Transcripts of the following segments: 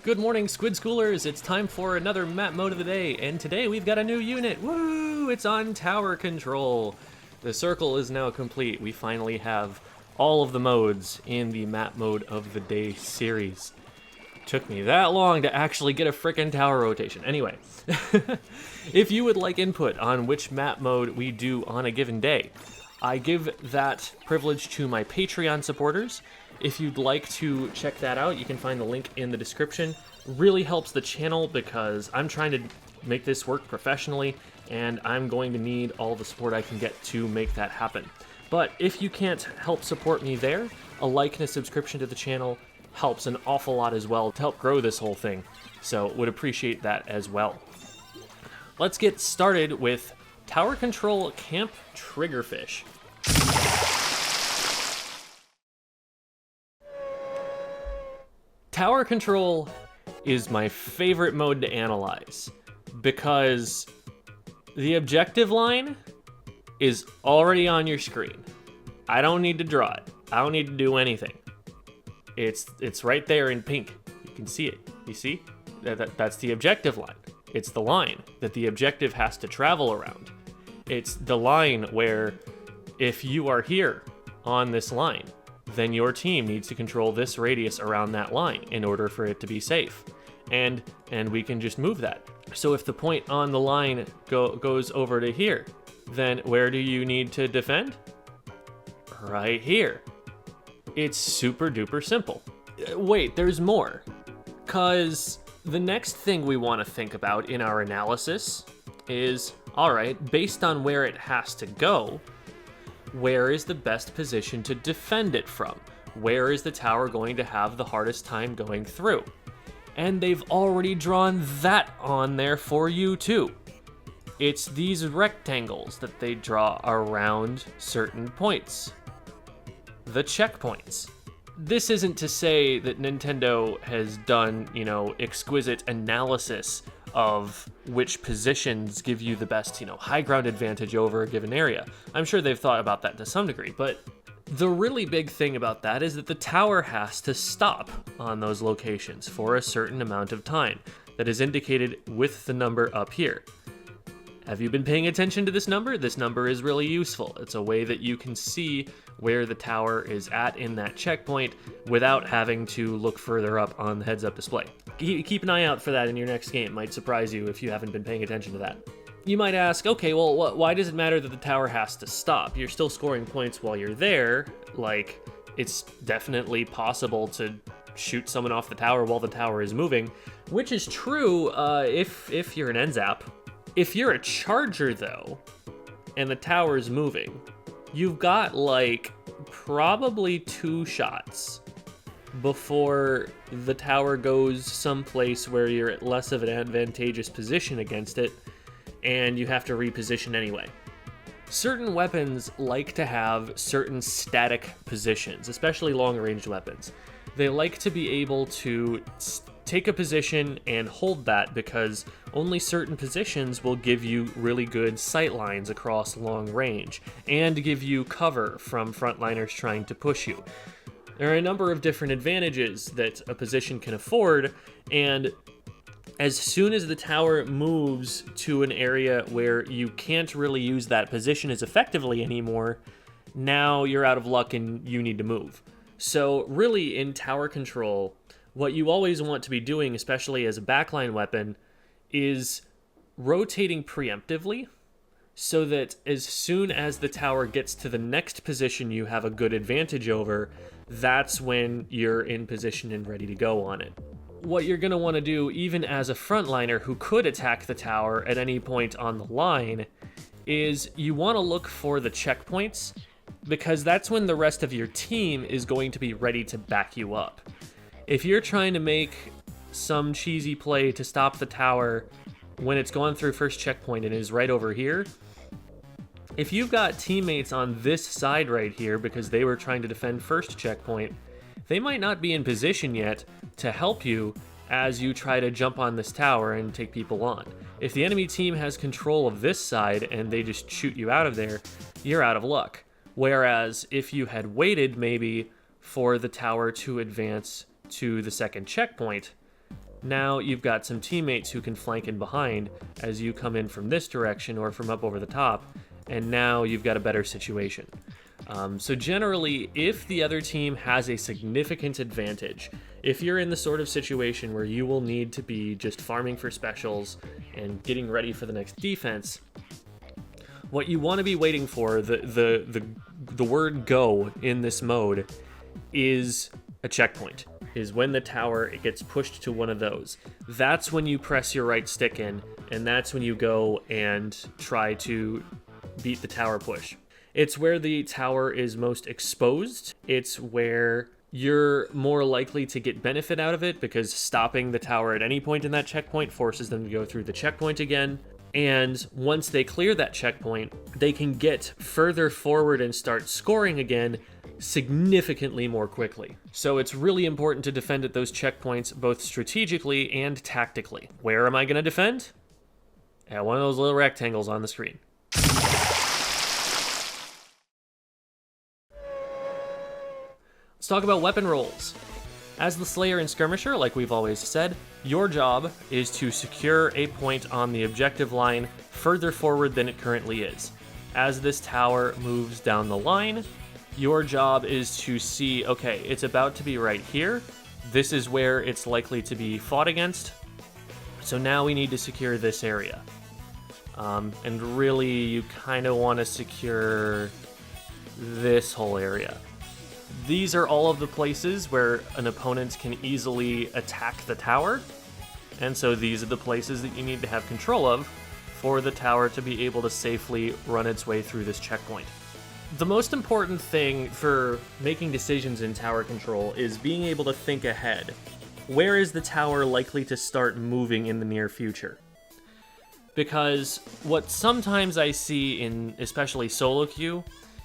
Good morning, Squid Schoolers. It's time for another map mode of the day, and today we've got a new unit. Woo! It's on tower control. The circle is now complete. We finally have all of the modes in the map mode of the day series. Took me that long to actually get a frickin' tower rotation. Anyway, if you would like input on which map mode we do on a given day, I give that privilege to my Patreon supporters. If you'd like to check that out, you can find the link in the description. Really helps the channel because I'm trying to make this work professionally, and I'm going to need all the support I can get to make that happen. But if you can't help support me there, a like and a subscription to the channel helps an awful lot as well to help grow this whole thing. So would appreciate that as well. Let's get started with Tower Control Camp Triggerfish. Tower Control is my favorite mode to analyze because the objective line is already on your screen. I don't need to draw it. I don't need to do anything. It's right there in pink. You can see it. You see? That's the objective line. It's the line that the objective has to travel around. It's the line where if you are here on this line, then your team needs to control this radius around that line in order for it to be safe. And we can just move that. So if the point on the line goes over to here, then where do you need to defend? Right here. It's super duper simple. Wait, there's more. 'Cause the next thing we want to think about in our analysis is, all right, based on where it has to go, where is the best position to defend it from? Where is the tower going to have the hardest time going through? And they've already drawn that on there for you too. It's these rectangles that they draw around certain points. The checkpoints. This isn't to say that Nintendo has done, exquisite analysis of which positions give you the best, high ground advantage over a given area. I'm sure they've thought about that to some degree, but the really big thing about that is that the tower has to stop on those locations for a certain amount of time that is indicated with the number up here. Have you been paying attention to this number? This number is really useful. It's a way that you can see where the tower is at in that checkpoint without having to look further up on the heads-up display. Keep an eye out for that in your next game. It might surprise you if you haven't been paying attention to that. You might ask, okay, well, why does it matter that the tower has to stop? You're still scoring points while you're there. Like, it's definitely possible to shoot someone off the tower while the tower is moving, which is true if you're an NZAP. If you're a charger, though, and the tower's moving, you've got, probably 2 shots before the tower goes someplace where you're at less of an advantageous position against it, and you have to reposition anyway. Certain weapons like to have certain static positions, especially long-range weapons. They like to be able to take a position and hold that because only certain positions will give you really good sight lines across long range and give you cover from frontliners trying to push you. There are a number of different advantages that a position can afford, and as soon as the tower moves to an area where you can't really use that position as effectively anymore, now you're out of luck and you need to move. So really in tower control, what you always want to be doing, especially as a backline weapon, is rotating preemptively so that as soon as the tower gets to the next position you have a good advantage over, that's when you're in position and ready to go on it. What you're going to want to do, even as a frontliner who could attack the tower at any point on the line, is you want to look for the checkpoints, because that's when the rest of your team is going to be ready to back you up. If you're trying to make some cheesy play to stop the tower when it's gone through first checkpoint and is right over here, if you've got teammates on this side right here because they were trying to defend first checkpoint, they might not be in position yet to help you as you try to jump on this tower and take people on. If the enemy team has control of this side and they just shoot you out of there, you're out of luck. Whereas if you had waited maybe for the tower to advance to the second checkpoint, Now you've got some teammates who can flank in behind as you come in from this direction or from up over the top, and now you've got a better situation. So generally, if the other team has a significant advantage, if you're in the sort of situation where you will need to be just farming for specials and getting ready for the next defense, what you want to be waiting for, the word go in this mode, is a checkpoint. Is when the tower, it gets pushed to one of those. That's when you press your right stick in, and that's when you go and try to beat the tower push. It's where the tower is most exposed. It's where you're more likely to get benefit out of it, because stopping the tower at any point in that checkpoint forces them to go through the checkpoint again. And once they clear that checkpoint, they can get further forward and start scoring again significantly more quickly. So it's really important to defend at those checkpoints, both strategically and tactically. Where am I going to defend? At one of those little rectangles on the screen. Let's talk about weapon rolls. As the Slayer and Skirmisher, like we've always said, your job is to secure a point on the objective line further forward than it currently is. As this tower moves down the line, your job is to see, okay, it's about to be right here. This is where it's likely to be fought against. So now we need to secure this area. And really, you kind of want to secure this whole area. These are all of the places where an opponent can easily attack the tower. And so these are the places that you need to have control of for the tower to be able to safely run its way through this checkpoint. The most important thing for making decisions in tower control is being able to think ahead. Where is the tower likely to start moving in the near future? Because what sometimes I see in especially solo queue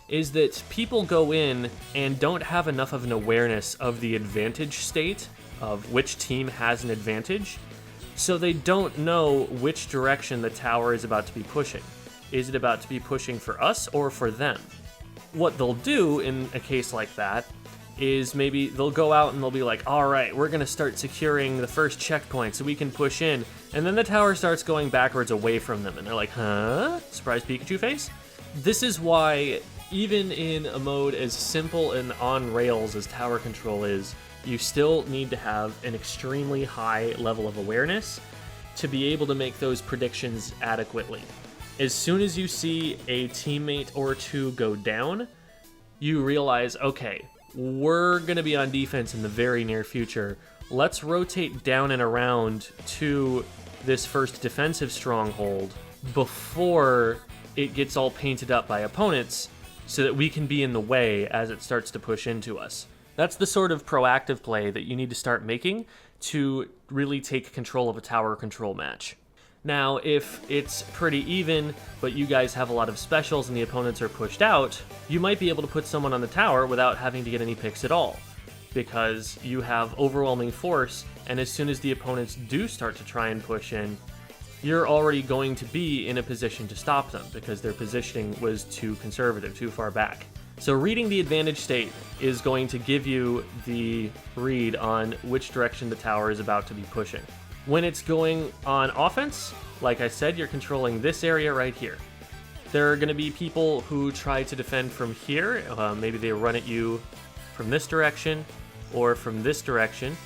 is that people go in and don't have enough of an awareness of the advantage state of which team has an advantage, so they don't know which direction the tower is about to be pushing. Is it about to be pushing for us or for them? What they'll do in a case like that is maybe they'll go out and they'll be like, all right, we're going to start securing the first checkpoint so we can push in. And then the tower starts going backwards away from them. And they're like, huh? Surprise Pikachu face? This is why, even in a mode as simple and on rails as tower control is, you still need to have an extremely high level of awareness to be able to make those predictions adequately. As soon as you see a teammate or two go down, you realize, okay, we're going to be on defense in the very near future. Let's rotate down and around to this first defensive stronghold before it gets all painted up by opponents so that we can be in the way as it starts to push into us. That's the sort of proactive play that you need to start making to really take control of a tower control match. Now, if it's pretty even, but you guys have a lot of specials and the opponents are pushed out, you might be able to put someone on the tower without having to get any picks at all, because you have overwhelming force, and as soon as the opponents do start to try and push in, you're already going to be in a position to stop them, because their positioning was too conservative, too far back. So reading the advantage state is going to give you the read on which direction the tower is about to be pushing. When it's going on offense, like I said, you're controlling this area right here. There are going to be people who try to defend from here. Maybe they run at you from this direction or from this direction.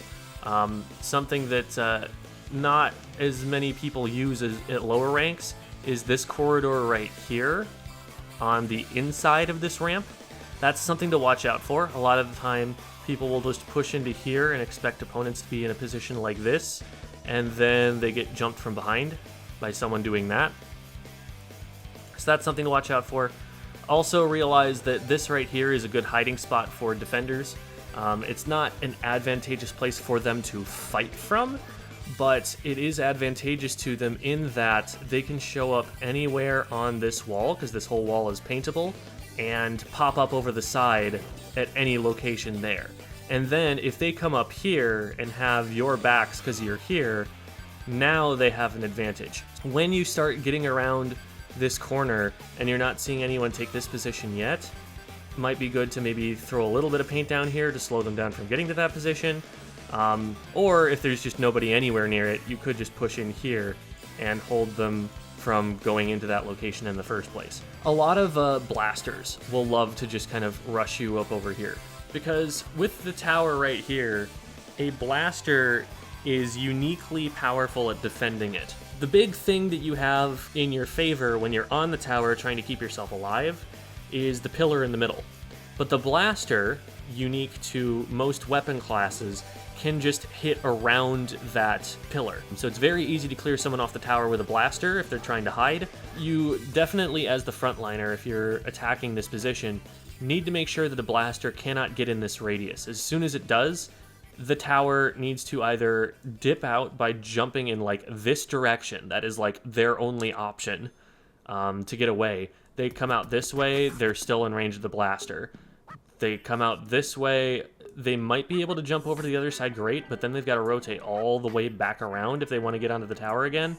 Something that not as many people use at lower ranks is this corridor right here on the inside of this ramp. That's something to watch out for. A lot of the time, people will just push into here and expect opponents to be in a position like this, and then they get jumped from behind by someone doing that. So that's something to watch out for. Also realize that this right here is a good hiding spot for defenders. It's not an advantageous place for them to fight from, but it is advantageous to them in that they can show up anywhere on this wall, because this whole wall is paintable, and pop up over the side at any location there. And then if they come up here and have your backs because you're here, now they have an advantage. When you start getting around this corner and you're not seeing anyone take this position yet, it might be good to maybe throw a little bit of paint down here to slow them down from getting to that position, Or if there's just nobody anywhere near it, you could just push in here and hold them from going into that location in the first place. A lot of blasters will love to just kind of rush you up over here, because with the tower right here, a blaster is uniquely powerful at defending it. The big thing that you have in your favor when you're on the tower trying to keep yourself alive is the pillar in the middle. But the blaster, unique to most weapon classes, can just hit around that pillar. So it's very easy to clear someone off the tower with a blaster if they're trying to hide. You definitely, as the frontliner, if you're attacking this position, need to make sure that a blaster cannot get in this radius. As soon as it does, the tower needs to either dip out by jumping in like this direction. That is like their only option to get away. They come out this way, they're still in range of the blaster. They come out this way, they might be able to jump over to the other side, great, but then they've got to rotate all the way back around if they want to get onto the tower again.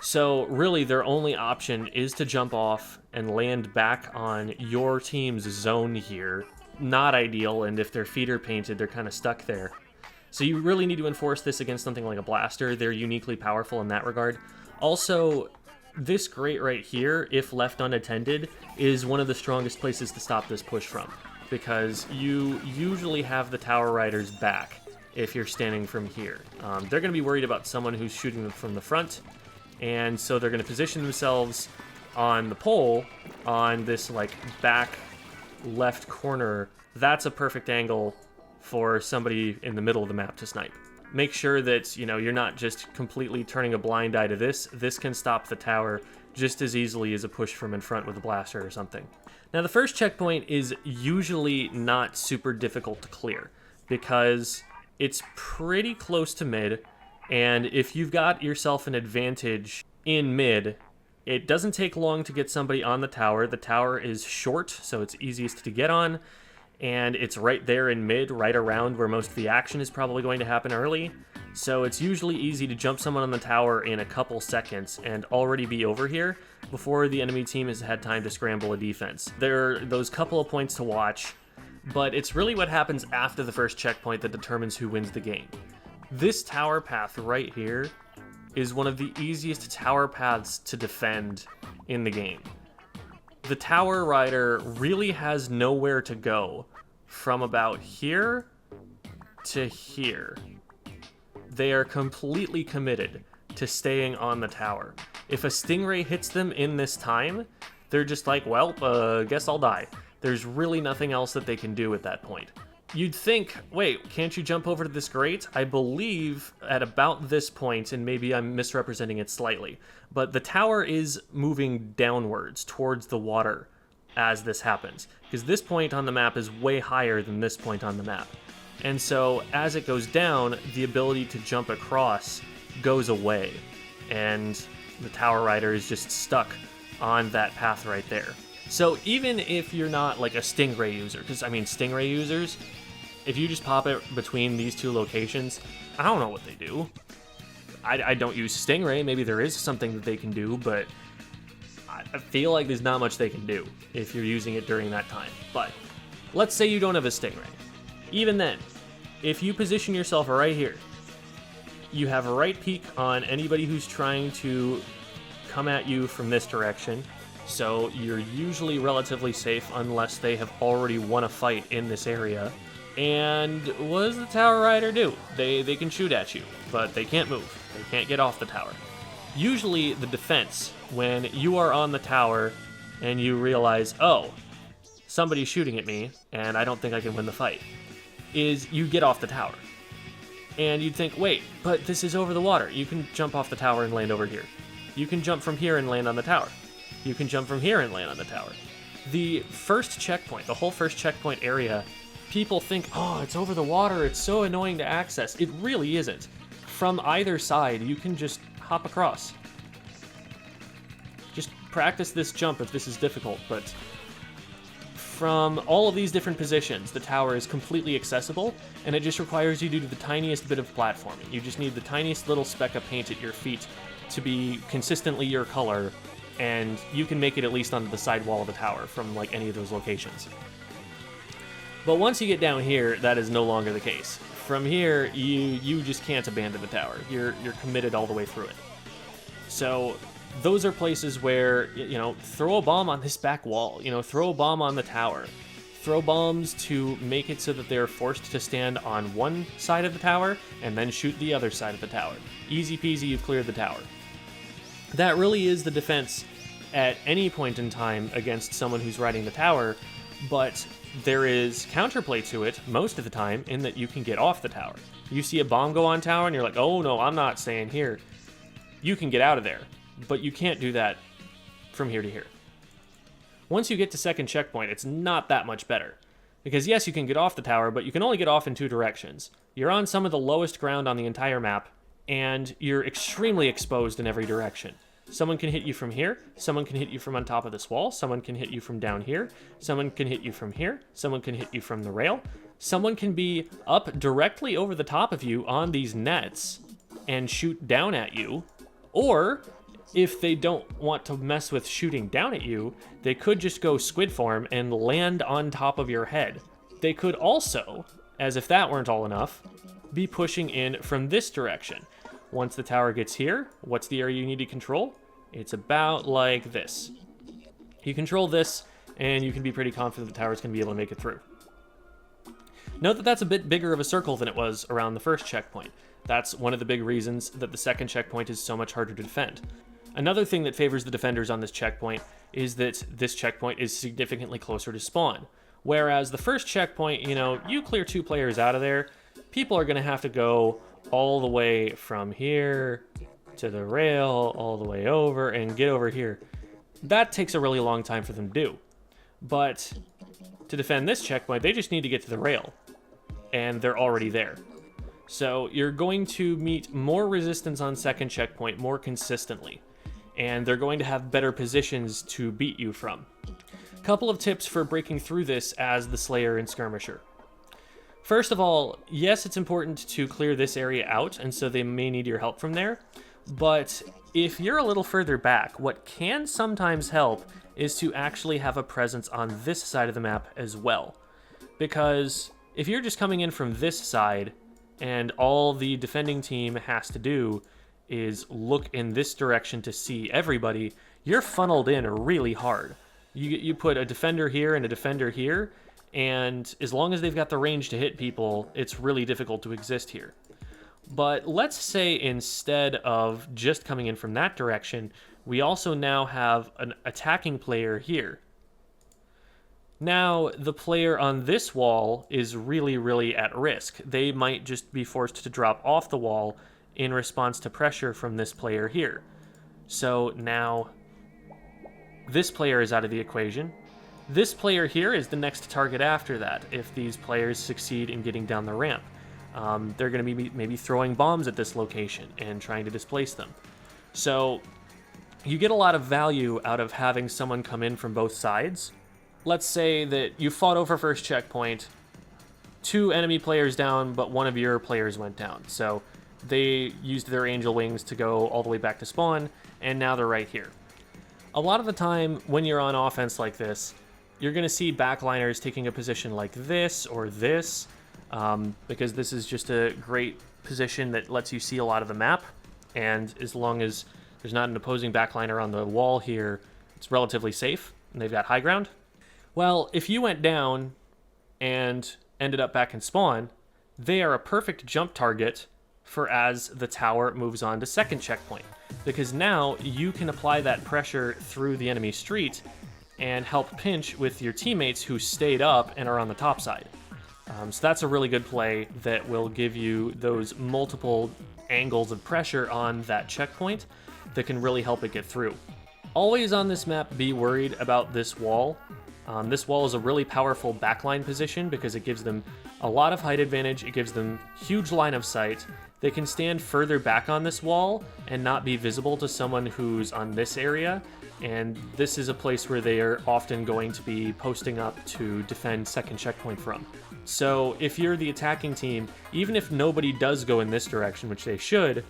So really their only option is to jump off and land back on your team's zone here. Not ideal, and if their feet are painted, they're kind of stuck there. So you really need to enforce this against something like a blaster. They're uniquely powerful in that regard. Also, this grate right here, if left unattended, is one of the strongest places to stop this push from, because you usually have the tower riders back if you're standing from here. They're going to be worried about someone who's shooting them from the front, and so they're going to position themselves on the pole on this like back left corner. That's a perfect angle for somebody in the middle of the map to snipe. Make sure that, you know, you're not just completely turning a blind eye to this. This can stop the tower just as easily as a push from in front with a blaster or something. Now, the first checkpoint is usually not super difficult to clear because it's pretty close to mid, and if you've got yourself an advantage in mid, it doesn't take long to get somebody on the tower. The tower is short, so it's easiest to get on, and it's right there in mid, right around where most of the action is probably going to happen early. So it's usually easy to jump someone on the tower in a couple seconds and already be over here before the enemy team has had time to scramble a defense. There are those couple of points to watch, but it's really what happens after the first checkpoint that determines who wins the game. This tower path right here is one of the easiest tower paths to defend in the game. The tower rider really has nowhere to go from about here to here. They are completely committed to staying on the tower. If a stingray hits them in this time, they're just like, well, guess I'll die. There's really nothing else that they can do at that point. You'd think, wait, can't you jump over to this grate? I believe at about this point, and maybe I'm misrepresenting it slightly, but the tower is moving downwards towards the water as this happens, because this point on the map is way higher than this point on the map. And so as it goes down, the ability to jump across goes away, and the tower rider is just stuck on that path right there. So even if you're not like a stingray user, because I mean stingray users, if you just pop it between these two locations, I don't know what they do. I don't use stingray. Maybe there is something that they can do, but I feel like there's not much they can do if you're using it during that time. But let's say you don't have a stingray. Even then, if you position yourself right here, you have a right peek on anybody who's trying to come at you from this direction, so you're usually relatively safe unless they have already won a fight in this area. And what does the tower rider do? They can shoot at you, but they can't move. They can't get off the tower. Usually the defense, when you are on the tower and you realize, oh, somebody's shooting at me and I don't think I can win the fight, is you get off the tower. And you'd think, wait, but this is over the water. You can jump off the tower and land over here. You can jump from here and land on the tower. You can jump from here and land on the tower. The first checkpoint, the whole first checkpoint area, people think, oh, it's over the water, it's so annoying to access. It really isn't. From either side, you can just hop across. Just practice this jump if this is difficult, but from all of these different positions, the tower is completely accessible, and it just requires you to do the tiniest bit of platforming. You just need the tiniest little speck of paint at your feet to be consistently your color, and you can make it at least onto the side wall of the tower from like any of those locations. But once you get down here, that is no longer the case. From here, you just can't abandon the tower. You're committed all the way through it. So those are places where, you know, throw a bomb on this back wall, you know, throw a bomb on the tower. Throw bombs to make it so that they're forced to stand on one side of the tower and then shoot the other side of the tower. Easy peasy, you've cleared the tower. That really is the defense at any point in time against someone who's riding the tower, but there is counterplay to it most of the time in that you can get off the tower. You see a bomb go on tower and you're like, oh no, I'm not staying here. You can get out of there, but you can't do that from here to here. Once you get to second checkpoint, it's not that much better. Because yes, you can get off the tower, but you can only get off in two directions. You're on some of the lowest ground on the entire map, and you're extremely exposed in every direction. Someone can hit you from here, someone can hit you from on top of this wall, someone can hit you from down here, someone can hit you from here, someone can hit you from the rail, someone can be up directly over the top of you on these nets and shoot down at you, or if they don't want to mess with shooting down at you, they could just go squid form and land on top of your head. They could also, as if that weren't all enough, be pushing in from this direction. Once the tower gets here, what's the area you need to control? It's about like this. You control this, and you can be pretty confident the tower's going to be able to make it through. Note that that's a bit bigger of a circle than it was around the first checkpoint. That's one of the big reasons that the second checkpoint is so much harder to defend. Another thing that favors the defenders on this checkpoint is that this checkpoint is significantly closer to spawn. Whereas the first checkpoint, you know, you clear 2 players out of there, people are going to have to go all the way from here to the rail, all the way over, and get over here. That takes a really long time for them to do. But to defend this checkpoint, they just need to get to the rail, and they're already there. So you're going to meet more resistance on second checkpoint more consistently, and they're going to have better positions to beat you from. Couple of tips for breaking through this as the Slayer and Skirmisher. First of all, yes, it's important to clear this area out, and so they may need your help from there, but if you're a little further back, what can sometimes help is to actually have a presence on this side of the map as well. Because if you're just coming in from this side, and all the defending team has to do is look in this direction to see everybody, you're funneled in really hard. You put a defender here and a defender here, and as long as they've got the range to hit people, it's really difficult to exist here. But let's say instead of just coming in from that direction, we also now have an attacking player here. Now, the player on this wall is really at risk. They might just be forced to drop off the wall in response to pressure from this player here. So now, this player is out of the equation. This player here is the next target after that, if these players succeed in getting down the ramp. They're going to be maybe throwing bombs at this location and trying to displace them. So, you get a lot of value out of having someone come in from both sides. Let's say that you fought over first checkpoint, 2 enemy players down, but one of your players went down. So they used their angel wings to go all the way back to spawn, and now they're right here. A lot of the time when you're on offense like this, you're going to see backliners taking a position like this or this, because this is just a great position that lets you see a lot of the map, and as long as there's not an opposing backliner on the wall here, it's relatively safe, and they've got high ground. Well, if you went down and ended up back in spawn, they are a perfect jump target for as the tower moves on to second checkpoint, because now you can apply that pressure through the enemy street and help pinch with your teammates who stayed up and are on the top side. So that's a really good play that will give you those multiple angles of pressure on that checkpoint that can really help it get through. Always on this map, be worried about this wall. This wall is a really powerful backline position because it gives them a lot of height advantage. It gives them huge line of sight. They can stand further back on this wall and not be visible to someone who's on this area. And this is a place where they are often going to be posting up to defend second checkpoint from. So if you're the attacking team, even if nobody does go in this direction, which they should,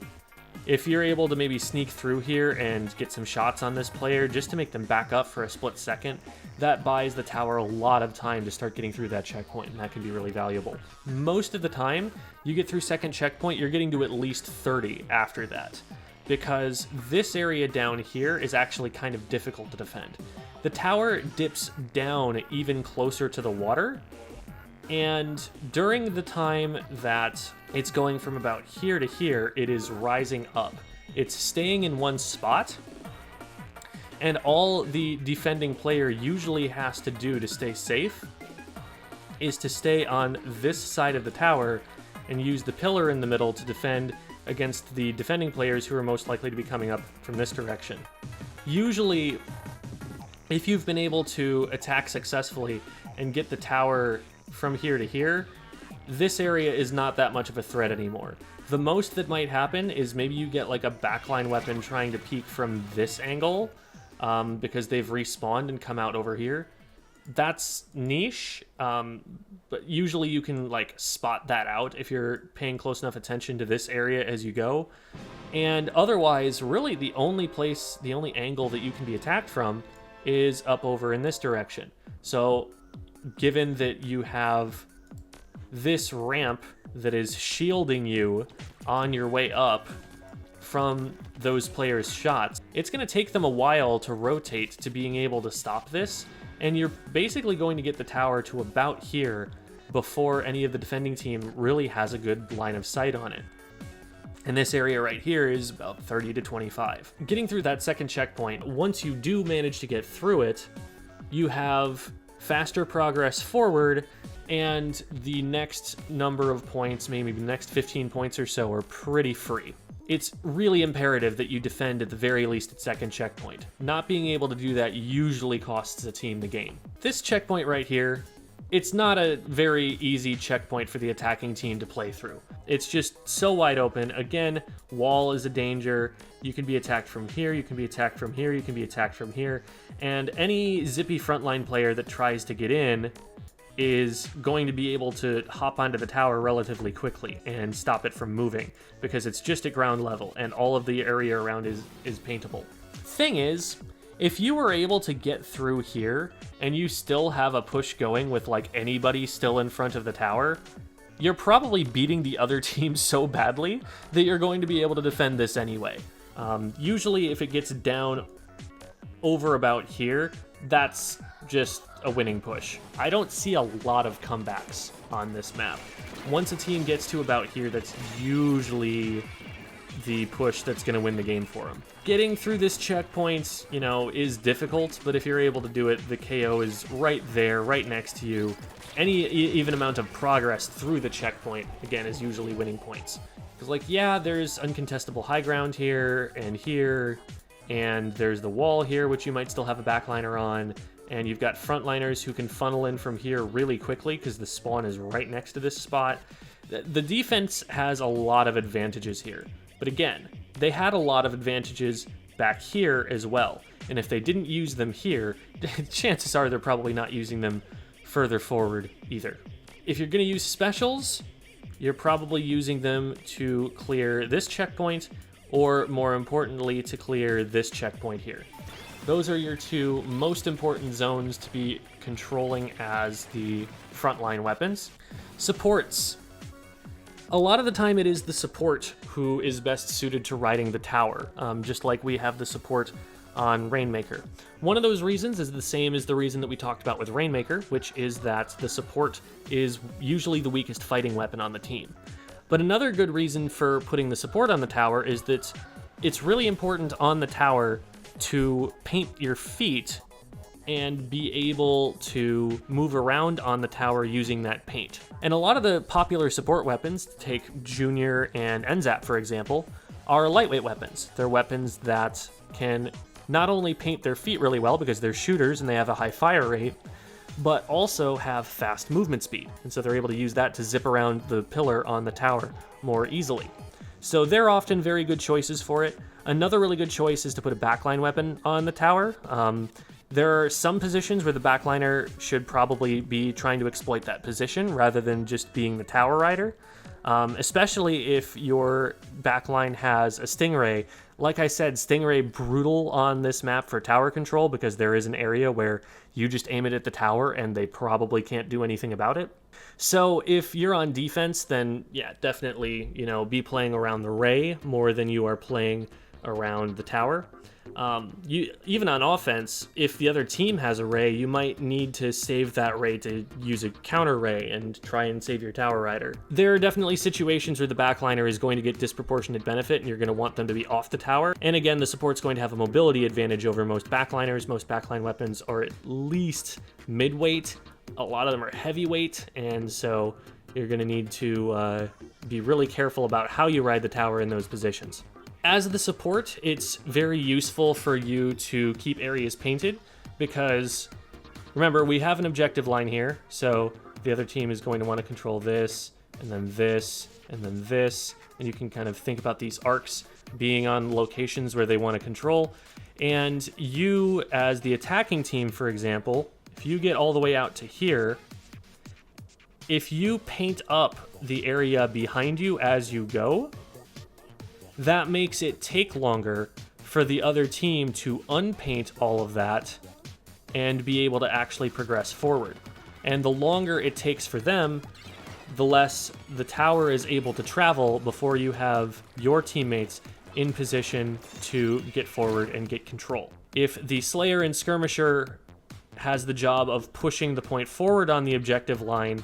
If you're able to maybe sneak through here and get some shots on this player just to make them back up for a split second, that buys the tower a lot of time to start getting through that checkpoint, and that can be really valuable. Most of the time, you get through second checkpoint, you're getting to at least 30 after that, because this area down here is actually kind of difficult to defend. The tower dips down even closer to the water, and during the time that it's going from about here to here, it is rising up. It's staying in one spot, and all the defending player usually has to do to stay safe is to stay on this side of the tower and use the pillar in the middle to defend against the defending players who are most likely to be coming up from this direction. Usually, if you've been able to attack successfully and get the tower from here to here, this area is not that much of a threat anymore. The most that might happen is maybe you get like a backline weapon trying to peek from this angle, because they've respawned and come out over here. That's niche, but usually you can like spot that out if you're paying close enough attention to this area as you go. And otherwise, really the only angle that you can be attacked from is up over in this direction. So given that you have this ramp that is shielding you on your way up from those players' shots, it's going to take them a while to rotate to being able to stop this, and you're basically going to get the tower to about here before any of the defending team really has a good line of sight on it. And this area right here is about 30 to 25. Getting through that second checkpoint, once you do manage to get through it, you have faster progress forward, and the next number of points, maybe the next 15 points or so, are pretty free. It's really imperative that you defend at the very least at second checkpoint. Not being able to do that usually costs a team the game. This checkpoint right here, it's not a very easy checkpoint for the attacking team to play through. It's just so wide open. Again, wall is a danger. You can be attacked from here, you can be attacked from here, you can be attacked from here, and any zippy frontline player that tries to get in is going to be able to hop onto the tower relatively quickly and stop it from moving, because it's just at ground level and all of the area around is paintable. Thing is, if you were able to get through here and you still have a push going with like anybody still in front of the tower, you're probably beating the other team so badly that you're going to be able to defend this anyway. Usually if it gets down over about here, that's just a winning push. I don't see a lot of comebacks on this map. Once a team gets to about here, that's usually the push that's going to win the game for them. Getting through this checkpoint, you know, is difficult, but if you're able to do it, the KO is right there, right next to you. Any even amount of progress through the checkpoint, again, is usually winning points. Because, like, yeah, there's uncontestable high ground here, and there's the wall here, which you might still have a backliner on, and you've got frontliners who can funnel in from here really quickly because the spawn is right next to this spot. The defense has a lot of advantages here, but again, they had a lot of advantages back here as well, and if they didn't use them here, chances are they're probably not using them further forward either. If you're going to use specials, you're probably using them to clear this checkpoint, or more importantly, to clear this checkpoint here. Those are your two most important zones to be controlling as the frontline weapons. Supports. A lot of the time it is the support who is best suited to riding the tower, just like we have the support on Rainmaker. One of those reasons is the same as the reason that we talked about with Rainmaker, which is that the support is usually the weakest fighting weapon on the team. But another good reason for putting the support on the tower is that it's really important on the tower to paint your feet and be able to move around on the tower using that paint. And a lot of the popular support weapons, take Junior and NZAP for example, are lightweight weapons. They're weapons that can not only paint their feet really well because they're shooters and they have a high fire rate, but also have fast movement speed. And so they're able to use that to zip around the pillar on the tower more easily. So they're often very good choices for it. Another really good choice is to put a backline weapon on the tower. There are some positions where the backliner should probably be trying to exploit that position rather than just being the tower rider. especially if your backline has a Stingray. Like I said, Stingray brutal on this map for tower control because there is an area where you just aim it at the tower and they probably can't do anything about it. So if you're on defense, then yeah, definitely, be playing around the Ray more than you are playing around the tower. Even on offense, if the other team has a Ray, you might need to save that Ray to use a counter Ray and try and save your tower rider. There are definitely situations where the backliner is going to get disproportionate benefit and you're going to want them to be off the tower. And again, the support's going to have a mobility advantage over most backliners. Most backline weapons are at least mid-weight. A lot of them are heavyweight, and so you're going to need to be really careful about how you ride the tower in those positions. As the support, it's very useful for you to keep areas painted because, remember, we have an objective line here, so the other team is going to want to control this, and then this, and then this, and you can kind of think about these arcs being on locations where they want to control. And you, as the attacking team, for example, if you get all the way out to here, if you paint up the area behind you as you go, that makes it take longer for the other team to unpaint all of that and be able to actually progress forward. And the longer it takes for them, the less the tower is able to travel before you have your teammates in position to get forward and get control. If the Slayer and Skirmisher has the job of pushing the point forward on the objective line,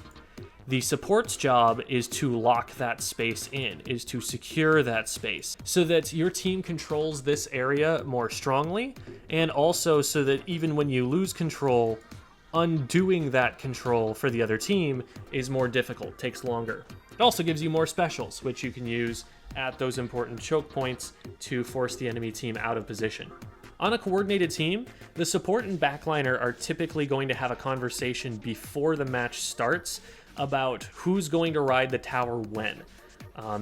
the support's job is to lock that space in, is to secure that space so that your team controls this area more strongly, and also so that even when you lose control, undoing that control for the other team is more difficult, takes longer. It also gives you more specials, which you can use at those important choke points to force the enemy team out of position. On a coordinated team, the support and backliner are typically going to have a conversation before the match starts about who's going to ride the tower when.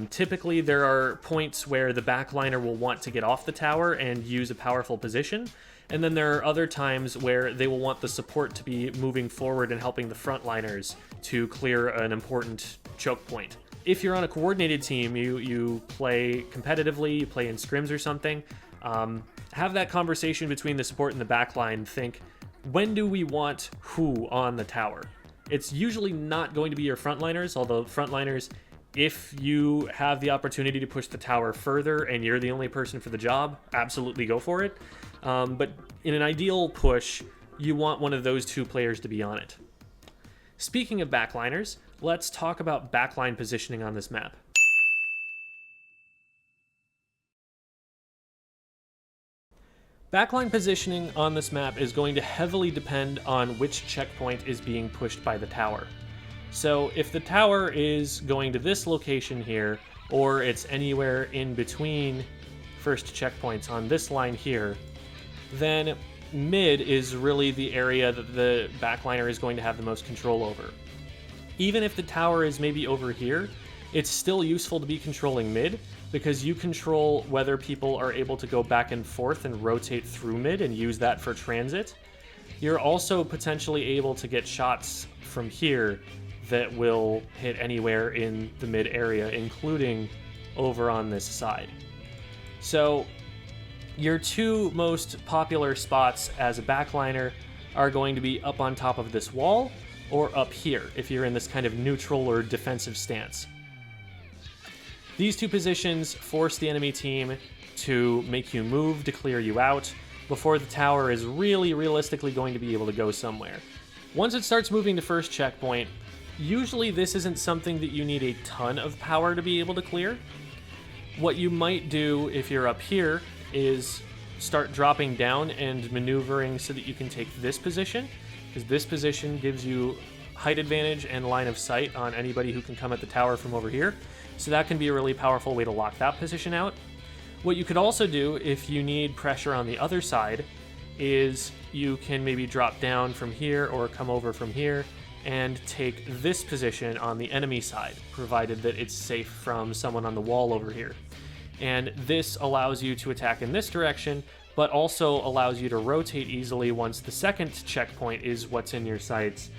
Typically, there are points where the backliner will want to get off the tower and use a powerful position, and then there are other times where they will want the support to be moving forward and helping the frontliners to clear an important choke point. If you're on a coordinated team, you play competitively, you play in scrims or something, have that conversation between the support and the backline. Think, when do we want who on the tower? It's usually not going to be your frontliners, although frontliners, if you have the opportunity to push the tower further and you're the only person for the job, absolutely go for it. But in an ideal push, you want one of those two players to be on it. Speaking of backliners, let's talk about backline positioning on this map. Backline positioning on this map is going to heavily depend on which checkpoint is being pushed by the tower. So if the tower is going to this location here, or it's anywhere in between first checkpoints on this line here, then mid is really the area that the backliner is going to have the most control over. Even if the tower is maybe over here, it's still useful to be controlling mid, because you control whether people are able to go back and forth and rotate through mid and use that for transit. You're also potentially able to get shots from here that will hit anywhere in the mid area, including over on this side. So your two most popular spots as a backliner are going to be up on top of this wall or up here if you're in this kind of neutral or defensive stance. These two positions force the enemy team to make you move to clear you out before the tower is really realistically going to be able to go somewhere. Once it starts moving to first checkpoint, usually this isn't something that you need a ton of power to be able to clear. What you might do if you're up here is start dropping down and maneuvering so that you can take this position, because this position gives you height advantage and line of sight on anybody who can come at the tower from over here. So that can be a really powerful way to lock that position out. What you could also do if you need pressure on the other side is you can maybe drop down from here or come over from here and take this position on the enemy side, provided that it's safe from someone on the wall over here. And this allows you to attack in this direction, but also allows you to rotate easily once the second checkpoint is what's in your sights,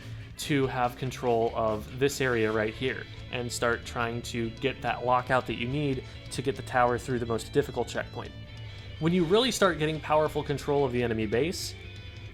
to have control of this area right here and start trying to get that lockout that you need to get the tower through the most difficult checkpoint. When you really start getting powerful control of the enemy base,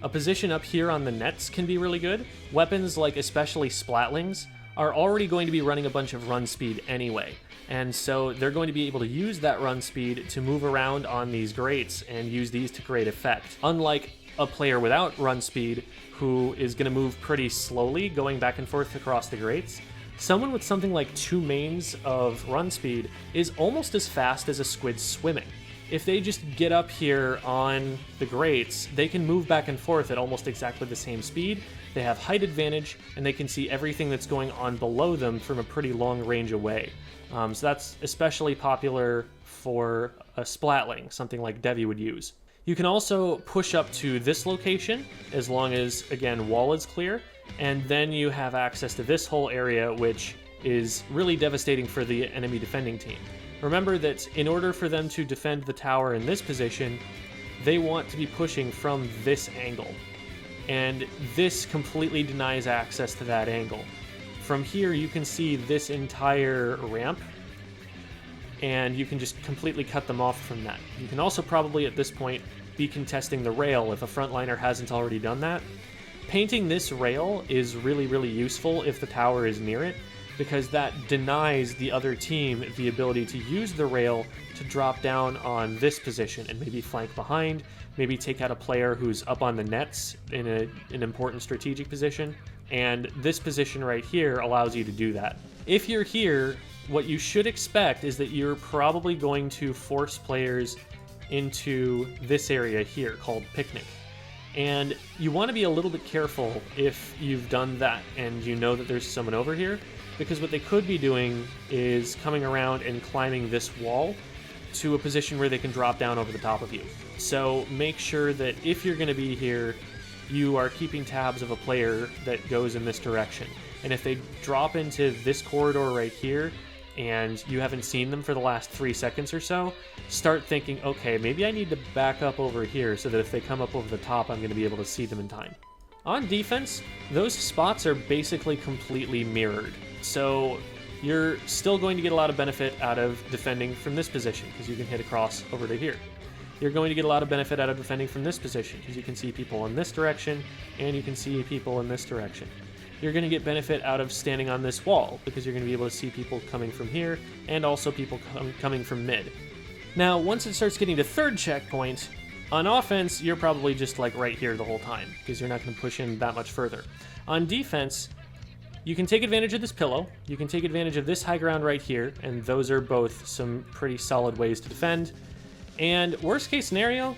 a position up here on the nets can be really good. Weapons like especially Splatlings are already going to be running a bunch of run speed anyway, and so they're going to be able to use that run speed to move around on these grates and use these to great effect. Unlike a player without run speed who is going to move pretty slowly going back and forth across the grates, someone with something like 2 mains of run speed is almost as fast as a squid swimming. If they just get up here on the grates, they can move back and forth at almost exactly the same speed. They have height advantage, and they can see everything that's going on below them from a pretty long range away. So that's especially popular for a Splatling, something like Devi would use. You can also push up to this location, as long as, again, wall is clear, and then you have access to this whole area, which is really devastating for the enemy defending team. Remember that in order for them to defend the tower in this position, they want to be pushing from this angle. And this completely denies access to that angle. From here, you can see this entire ramp, and you can just completely cut them off from that. You can also probably, at this point, be contesting the rail if a frontliner hasn't already done that. Painting this rail is really, really useful if the tower is near it, because that denies the other team the ability to use the rail to drop down on this position and maybe flank behind, maybe take out a player who's up on the nets in an important strategic position, and this position right here allows you to do that. If you're here, what you should expect is that you're probably going to force players into this area here called Picnic. And you want to be a little bit careful if you've done that and you know that there's someone over here, because what they could be doing is coming around and climbing this wall to a position where they can drop down over the top of you. So make sure that if you're going to be here, you are keeping tabs of a player that goes in this direction. And if they drop into this corridor right here, and you haven't seen them for the last 3 seconds or so, start thinking, okay, maybe I need to back up over here so that if they come up over the top, I'm going to be able to see them in time. On defense, those spots are basically completely mirrored. So you're still going to get a lot of benefit out of defending from this position, because you can hit across over to here. You're going to get a lot of benefit out of defending from this position, because you can see people in this direction, and you can see people in this direction. You're going to get benefit out of standing on this wall, because you're going to be able to see people coming from here, and also people coming from mid. Now, once it starts getting to third checkpoint, on offense, you're probably just like right here the whole time, because you're not going to push in that much further. On defense, you can take advantage of this pillow, you can take advantage of this high ground right here, and those are both some pretty solid ways to defend. And worst case scenario,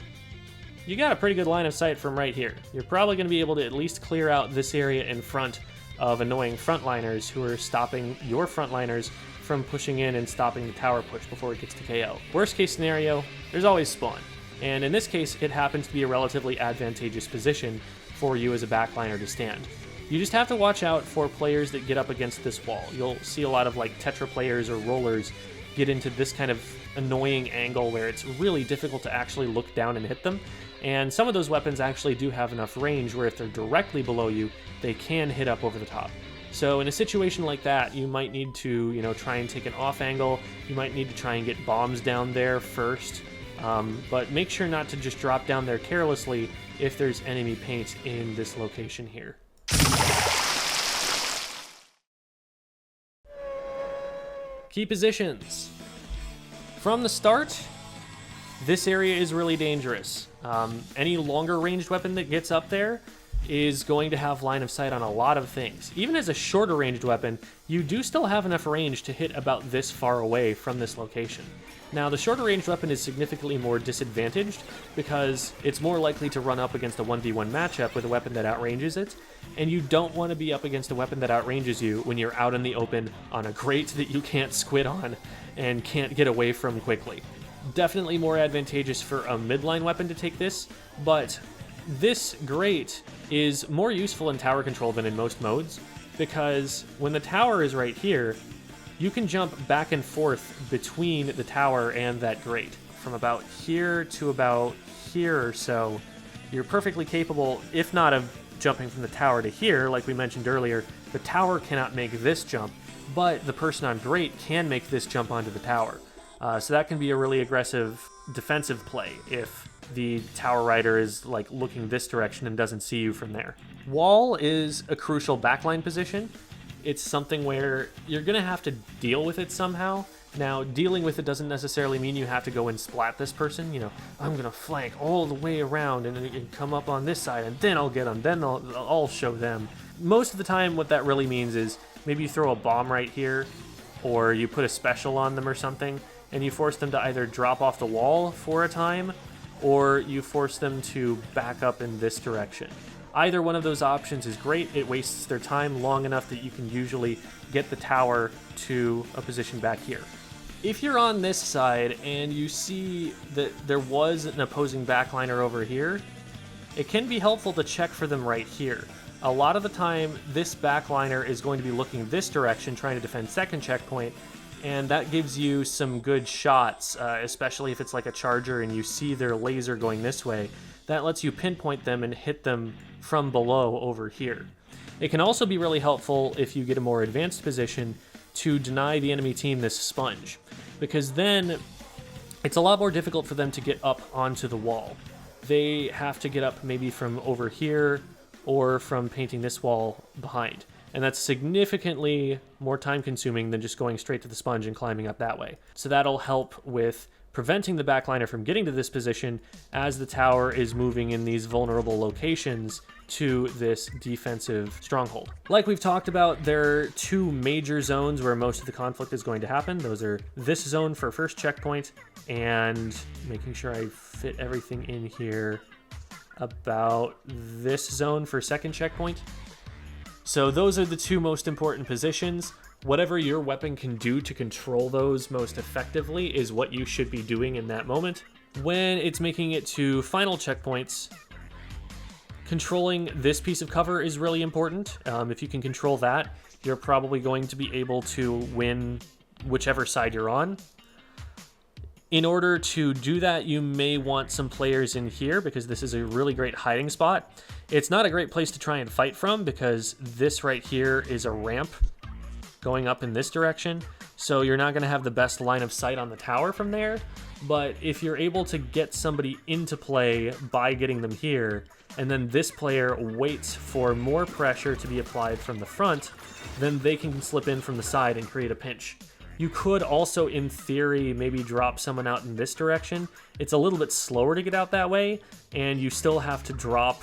you got a pretty good line of sight from right here. You're probably going to be able to at least clear out this area in front of annoying frontliners who are stopping your frontliners from pushing in and stopping the tower push before it gets to KO. Worst case scenario, there's always spawn. And in this case, it happens to be a relatively advantageous position for you as a backliner to stand. You just have to watch out for players that get up against this wall. You'll see a lot of like Tetra players or rollers get into this kind of annoying angle where it's really difficult to actually look down and hit them. And some of those weapons actually do have enough range where if they're directly below you, they can hit up over the top. So in a situation like that, you might need to, try and take an off angle. You might need to try and get bombs down there first. But make sure not to just drop down there carelessly if there's enemy paint in this location here. Key positions. From the start, this area is really dangerous. Any longer ranged weapon that gets up there is going to have line of sight on a lot of things. Even as a shorter ranged weapon, you do still have enough range to hit about this far away from this location. Now, the shorter ranged weapon is significantly more disadvantaged because it's more likely to run up against a 1v1 matchup with a weapon that outranges it, and you don't want to be up against a weapon that outranges you when you're out in the open on a grate that you can't squid on and can't get away from quickly. Definitely more advantageous for a midline weapon to take this, but this grate is more useful in tower control than in most modes, because when the tower is right here, you can jump back and forth between the tower and that grate. From about here to about here or so, you're perfectly capable, if not of jumping from the tower to here, like we mentioned earlier, the tower cannot make this jump, but the person on Great can make this jump onto the tower. So that can be a really aggressive defensive play if the tower rider is like looking this direction and doesn't see you from there. Wall is a crucial backline position. It's something where you're going to have to deal with it somehow. Now, dealing with it doesn't necessarily mean you have to go and splat this person. You know, I'm going to flank all the way around and come up on this side, and then I'll get them. Then I'll show them. Most of the time, what that really means is maybe you throw a bomb right here, or you put a special on them or something, and you force them to either drop off the wall for a time, or you force them to back up in this direction. Either one of those options is great. It wastes their time long enough that you can usually get the tower to a position back here. If you're on this side and you see that there was an opposing backliner over here, it can be helpful to check for them right here. A lot of the time, this backliner is going to be looking this direction, trying to defend second checkpoint, and that gives you some good shots, especially if it's like a charger and you see their laser going this way. That lets you pinpoint them and hit them from below over here. It can also be really helpful if you get a more advanced position to deny the enemy team this sponge, because then it's a lot more difficult for them to get up onto the wall. They have to get up maybe from over here or from painting this wall behind. And that's significantly more time consuming than just going straight to the sponge and climbing up that way. So that'll help with preventing the backliner from getting to this position as the tower is moving in these vulnerable locations to this defensive stronghold. Like we've talked about, there are two major zones where most of the conflict is going to happen. Those are this zone for first checkpoint and making sure I fit everything in here, about this zone for second checkpoint. So those are the two most important positions. Whatever your weapon can do to control those most effectively is what you should be doing in that moment. When it's making it to final checkpoints, controlling this piece of cover is really important. If you can control that, you're probably going to be able to win whichever side you're on. In order to do that, you may want some players in here because this is a really great hiding spot. It's not a great place to try and fight from because this right here is a ramp going up in this direction, so you're not going to have the best line of sight on the tower from there. But if you're able to get somebody into play by getting them here, and then this player waits for more pressure to be applied from the front, then they can slip in from the side and create a pinch. You could also, in theory, maybe drop someone out in this direction. It's a little bit slower to get out that way, and you still have to drop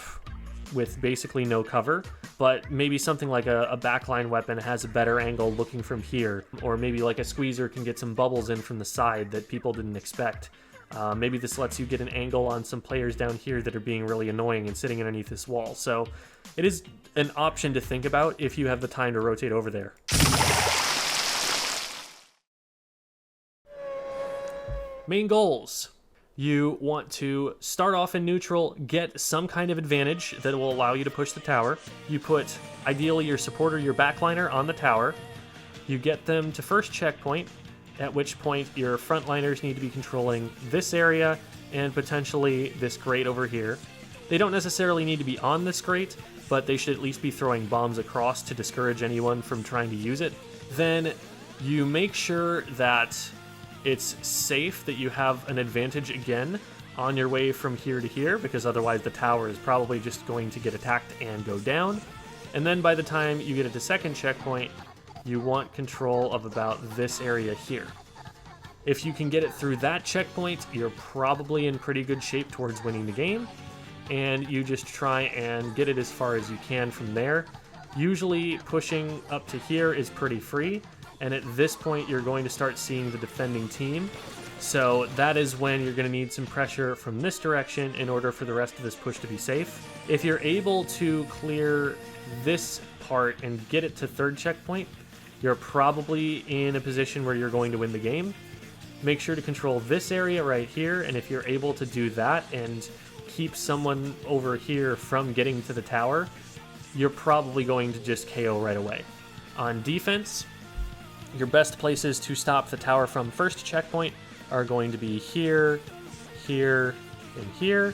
with basically no cover, but maybe something like a backline weapon has a better angle looking from here, or maybe like a squeezer can get some bubbles in from the side that people didn't expect. Maybe this lets you get an angle on some players down here that are being really annoying and sitting underneath this wall. So it is an option to think about if you have the time to rotate over there. Main goals. You want to start off in neutral, get some kind of advantage that will allow you to push the tower. You put, ideally, your supporter, your backliner on the tower. You get them to first checkpoint, at which point your frontliners need to be controlling this area and potentially this grate over here. They don't necessarily need to be on this grate, but they should at least be throwing bombs across to discourage anyone from trying to use it. Then you make sure that it's safe, that you have an advantage again on your way from here to here, because otherwise the tower is probably just going to get attacked and go down. And then by the time you get it to second checkpoint, you want control of about this area here. If you can get it through that checkpoint, you're probably in pretty good shape towards winning the game, and you just try and get it as far as you can from there. Usually pushing up to here is pretty free, and at this point you're going to start seeing the defending team. So that is when you're going to need some pressure from this direction in order for the rest of this push to be safe. If you're able to clear this part and get it to third checkpoint, you're probably in a position where you're going to win the game. Make sure to control this area right here, and if you're able to do that and keep someone over here from getting to the tower, you're probably going to just KO right away. On defense, your best places to stop the tower from first checkpoint are going to be here, here, and here.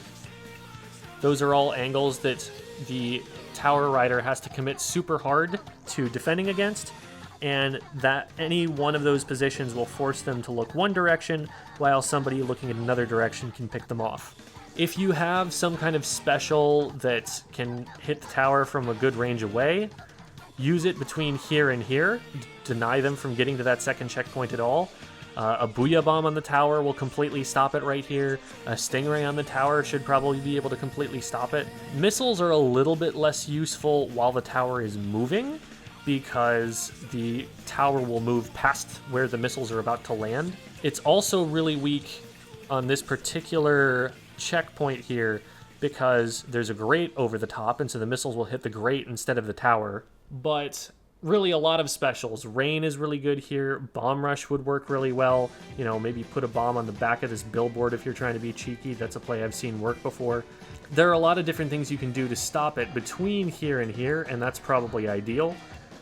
Those are all angles that the tower rider has to commit super hard to defending against, and that any one of those positions will force them to look one direction, while somebody looking in another direction can pick them off. If you have some kind of special that can hit the tower from a good range away, use it between here and here, deny them from getting to that second checkpoint at all. A Booyah Bomb on the tower will completely stop it right here. A Stingray on the tower should probably be able to completely stop it. Missiles are a little bit less useful while the tower is moving, because the tower will move past where the missiles are about to land. It's also really weak on this particular checkpoint here because there's a grate over the top, and so the missiles will hit the grate instead of the tower. But really a lot of specials. Rain is really good here. Bomb Rush would work really well. You know, maybe put a bomb on the back of this billboard if you're trying to be cheeky. That's a play I've seen work before. There are a lot of different things you can do to stop it between here and here, and that's probably ideal.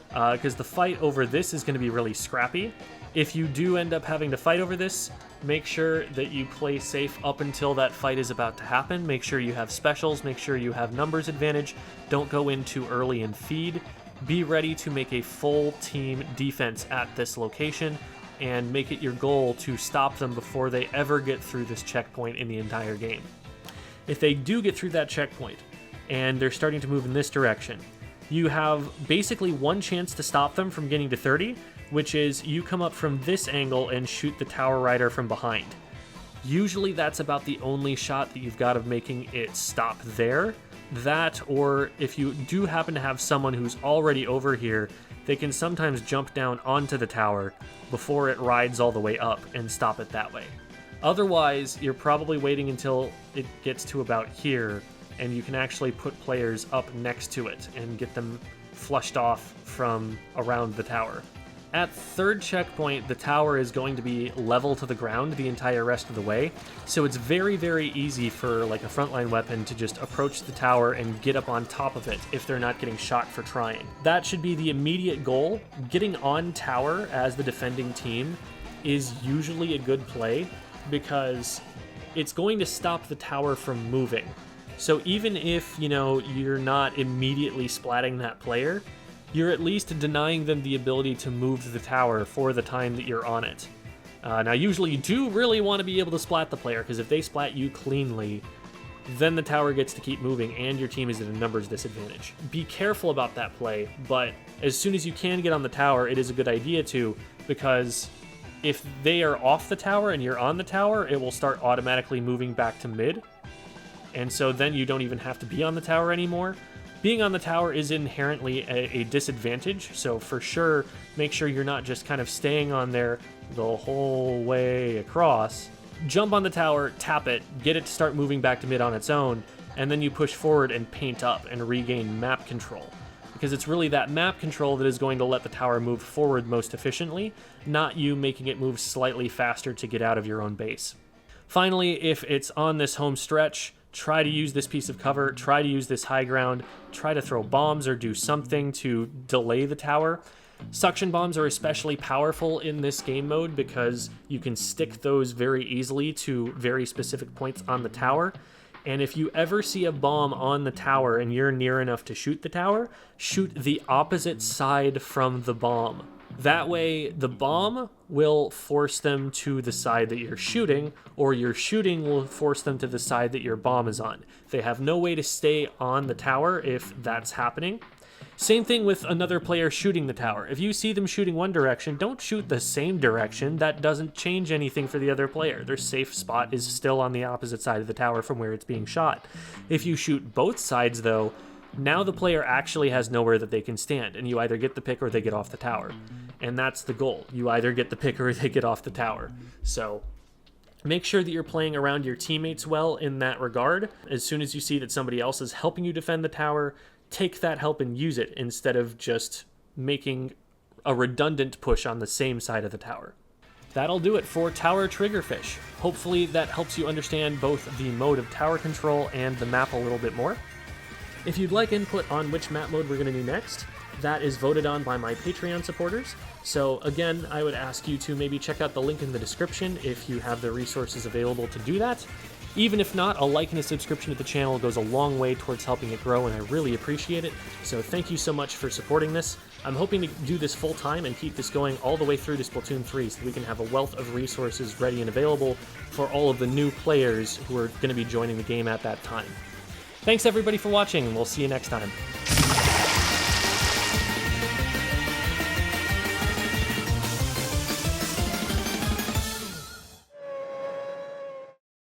Because the fight over this is going to be really scrappy. If you do end up having to fight over this, make sure that you play safe up until that fight is about to happen. Make sure you have specials, make sure you have numbers advantage. Don't go in too early and feed. Be ready to make a full team defense at this location, and make it your goal to stop them before they ever get through this checkpoint in the entire game. If they do get through that checkpoint, and they're starting to move in this direction, you have basically one chance to stop them from getting to 30, which is you come up from this angle and shoot the tower rider from behind. Usually that's about the only shot that you've got of making it stop there. That, or if you do happen to have someone who's already over here, they can sometimes jump down onto the tower before it rides all the way up and stop it that way. Otherwise, you're probably waiting until it gets to about here, and you can actually put players up next to it and get them flushed off from around the tower. At third checkpoint, the tower is going to be level to the ground the entire rest of the way, so it's very, very easy for like a frontline weapon to just approach the tower and get up on top of it if they're not getting shot for trying. That should be the immediate goal. Getting on tower as the defending team is usually a good play because it's going to stop the tower from moving. So even if, you know, you're not immediately splatting that player, you're at least denying them the ability to move to the tower for the time that you're on it. Now, usually you do really want to be able to splat the player, because if they splat you cleanly, then the tower gets to keep moving and your team is at a numbers disadvantage. Be careful about that play, but as soon as you can get on the tower, it is a good idea to, because if they are off the tower and you're on the tower, it will start automatically moving back to mid. And so then you don't even have to be on the tower anymore. Being on the tower is inherently a disadvantage, so for sure, make sure you're not just kind of staying on there the whole way across. Jump on the tower, tap it, get it to start moving back to mid on its own, and then you push forward and paint up and regain map control. Because it's really that map control that is going to let the tower move forward most efficiently, not you making it move slightly faster to get out of your own base. Finally, if it's on this home stretch, try to use this piece of cover, try to use this high ground, try to throw bombs or do something to delay the tower. Suction bombs are especially powerful in this game mode because you can stick those very easily to very specific points on the tower. And if you ever see a bomb on the tower and you're near enough to shoot the tower, shoot the opposite side from the bomb. That way, the bomb will force them to the side that you're shooting, or your shooting will force them to the side that your bomb is on. They have no way to stay on the tower if that's happening. Same thing with another player shooting the tower. If you see them shooting one direction, don't shoot the same direction. That doesn't change anything for the other player. Their safe spot is still on the opposite side of the tower from where it's being shot. If you shoot both sides, though, now the player actually has nowhere that they can stand, and you either get the pick or they get off the tower. And that's the goal. You either get the pick or they get off the tower. So make sure that you're playing around your teammates well in that regard. As soon as you see that somebody else is helping you defend the tower, take that help and use it instead of just making a redundant push on the same side of the tower. That'll do it for Tower Triggerfish. Hopefully that helps you understand both the mode of tower control and the map a little bit more. If you'd like input on which map mode we're going to do next, that is voted on by my Patreon supporters. So again, I would ask you to maybe check out the link in the description if you have the resources available to do that. Even if not, a like and a subscription to the channel goes a long way towards helping it grow, and I really appreciate it. So thank you so much for supporting this. I'm hoping to do this full time and keep this going all the way through to Splatoon 3 so that we can have a wealth of resources ready and available for all of the new players who are going to be joining the game at that time. Thanks everybody for watching, and we'll see you next time.